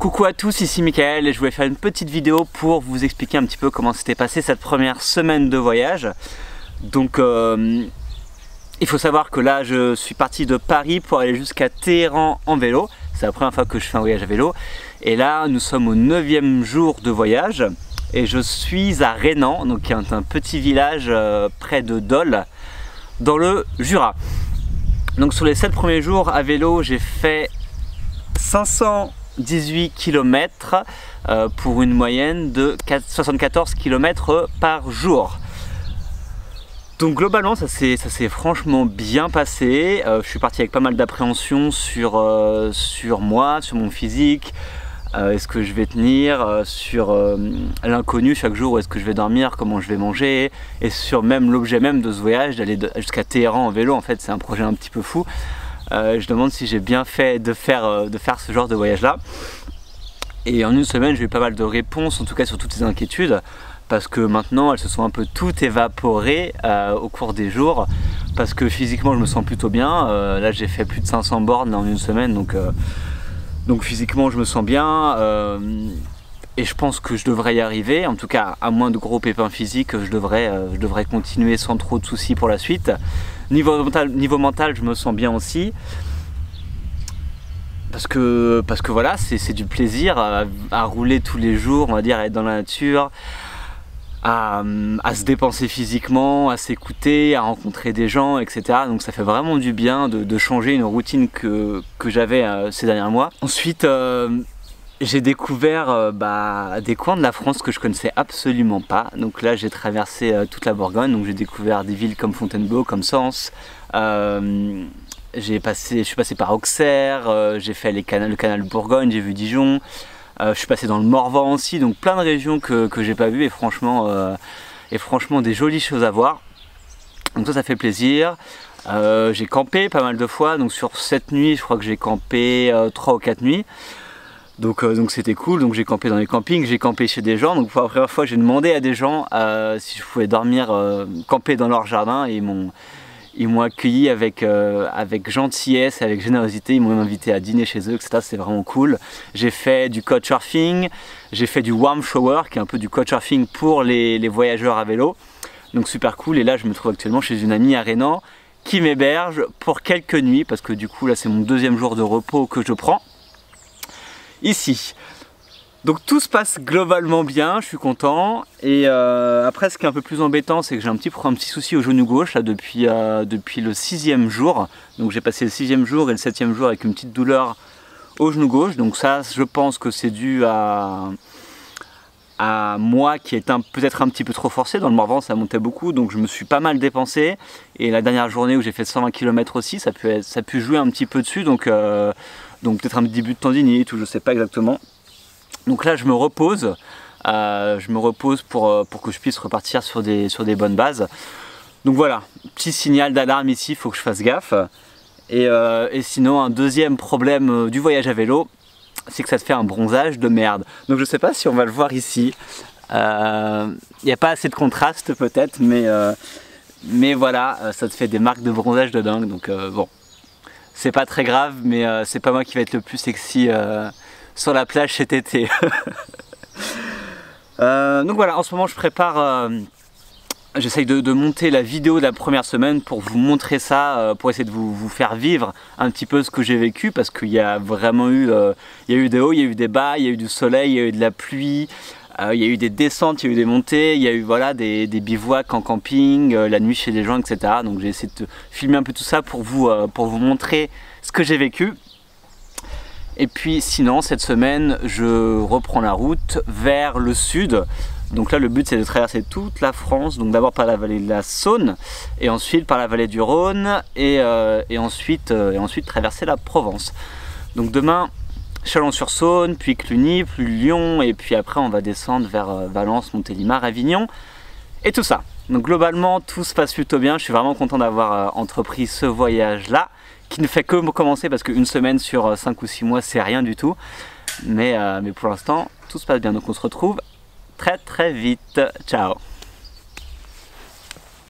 Coucou à tous, ici Michael et je voulais faire une petite vidéo pour vous expliquer un petit peu comment s'était passé cette première semaine de voyage. Donc il faut savoir que là je suis parti de Paris pour aller jusqu'à Téhéran en vélo. C'est la première fois que je fais un voyage à vélo. Et là nous sommes au 9e jour de voyage et je suis à Rénan, donc qui est un petit village près de Dole, dans le Jura. Donc sur les 7 premiers jours à vélo j'ai fait 518 km pour une moyenne de 74 km par jour. Donc globalement ça s'est franchement bien passé. Je suis parti avec pas mal d'appréhension sur moi, sur mon physique, est-ce que je vais tenir, sur l'inconnu chaque jour, où est-ce que je vais dormir, comment je vais manger, et sur même l'objet même de ce voyage, d'aller jusqu'à Téhéran en vélo. En fait c'est un projet un petit peu fou. Je demande si j'ai bien fait de faire ce genre de voyage là. Et en une semaine j'ai eu pas mal de réponses, en tout cas sur toutes ces inquiétudes, parce que maintenant elles se sont un peu toutes évaporées au cours des jours, parce que physiquement je me sens plutôt bien. Là j'ai fait plus de 500 bornes en une semaine, donc physiquement je me sens bien, et je pense que je devrais y arriver, en tout cas à moins de gros pépins physiques, je devrais continuer sans trop de soucis pour la suite. Niveau mental je me sens bien aussi, parce que voilà, c'est du plaisir à rouler tous les jours, on va dire, à être dans la nature, à se dépenser physiquement, à s'écouter, à rencontrer des gens, etc. Donc ça fait vraiment du bien de changer une routine que j'avais ces derniers mois. Ensuite j'ai découvert des coins de la France que je connaissais absolument pas. Donc là j'ai traversé toute la Bourgogne, donc j'ai découvert des villes comme Fontainebleau, comme Sens. Je suis passé par Auxerre, j'ai fait le canal de Bourgogne, j'ai vu Dijon. Je suis passé dans le Morvan aussi, donc plein de régions que j'ai pas vues, et franchement des jolies choses à voir. Donc ça fait plaisir. J'ai campé pas mal de fois, donc sur 7 nuits je crois que j'ai campé 3 ou 4 nuits. Donc c'était cool. Donc j'ai campé dans les campings, j'ai campé chez des gens. Donc pour la première fois j'ai demandé à des gens si je pouvais dormir, camper dans leur jardin, et ils m'ont accueilli avec gentillesse et avec générosité. Ils m'ont même invité à dîner chez eux, etc. C'est vraiment cool. J'ai fait du couchsurfing, j'ai fait du warm shower, qui est un peu du couchsurfing pour les voyageurs à vélo. Donc super cool. Et là je me trouve actuellement chez une amie à Rénan qui m'héberge pour quelques nuits, parce que du coup là c'est mon 2e jour de repos que je prends ici. Donc tout se passe globalement bien, je suis content. Et après ce qui est un peu plus embêtant, c'est que j'ai un petit souci au genou gauche là, depuis le 6e jour. Donc j'ai passé le 6e jour et le 7e jour avec une petite douleur au genou gauche. Donc ça je pense que c'est dû à moi qui est peut-être un petit peu trop forcé. Dans le Morvan ça montait beaucoup, donc je me suis pas mal dépensé. Et la dernière journée où j'ai fait 120 km aussi, ça peut jouer un petit peu dessus. Donc peut-être un début de tendinite, ou je sais pas exactement. Donc là je me repose pour que je puisse repartir sur des bonnes bases. Donc voilà, petit signal d'alarme ici, il faut que je fasse gaffe. Et sinon un deuxième problème du voyage à vélo, c'est que ça te fait un bronzage de merde. Donc je sais pas si on va le voir ici. Il n'y a pas assez de contraste peut-être, mais voilà, ça te fait des marques de bronzage de dingue. Donc bon, c'est pas très grave, mais c'est pas moi qui va être le plus sexy sur la plage cet été. Donc voilà, en ce moment je prépare, j'essaye de monter la vidéo de la première semaine pour vous montrer ça, pour essayer de vous faire vivre un petit peu ce que j'ai vécu, parce qu'il y a vraiment eu, il y a eu des hauts, il y a eu des bas, il y a eu du soleil, il y a eu de la pluie, il y a eu des descentes, il y a eu des montées, il y a eu voilà, des bivouacs en camping, la nuit chez les gens, etc. Donc j'ai essayé de filmer un peu tout ça pour vous montrer ce que j'ai vécu. Et puis sinon cette semaine je reprends la route vers le sud. Donc là le but c'est de traverser toute la France, donc d'abord par la vallée de la Saône et ensuite par la vallée du Rhône, et ensuite traverser la Provence. Donc demain Chalon-sur-Saône, puis Cluny, puis Lyon, et puis après on va descendre vers Valence, Montélimar, Avignon et tout ça. Donc globalement tout se passe plutôt bien, je suis vraiment content d'avoir entrepris ce voyage là, qui ne fait que commencer, parce qu'une semaine sur 5 ou 6 mois c'est rien du tout, mais pour l'instant tout se passe bien. Donc on se retrouve très vite, ciao.